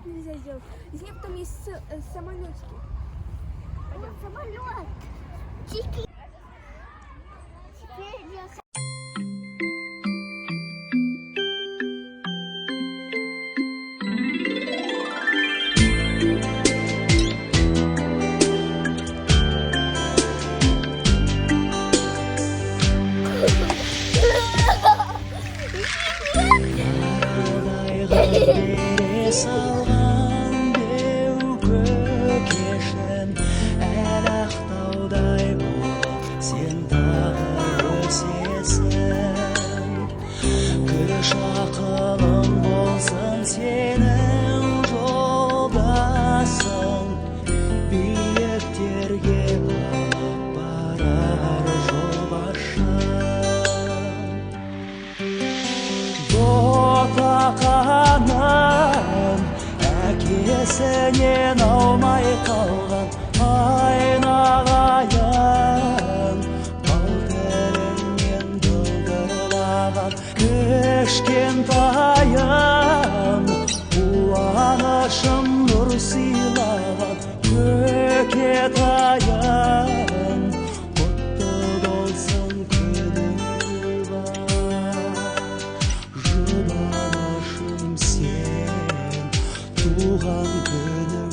так нельзя сделать. Из них потом есть самолетики. Вот самолет. Теперь я Бере салған беу көкешін әл ақтаудай болып сен тағы өсесің. Күш ақылың болсын сенің жолдасың, биіктерге алып барар жолбасшың. Ботақаным әкесінен аумай қалған айнағайын, бал тіліңнен бұлдырлаған кішкентайым, қуанышым нұр сыйлаған көкетайым, құтты болсын күнің жұбанышым сен туған күнің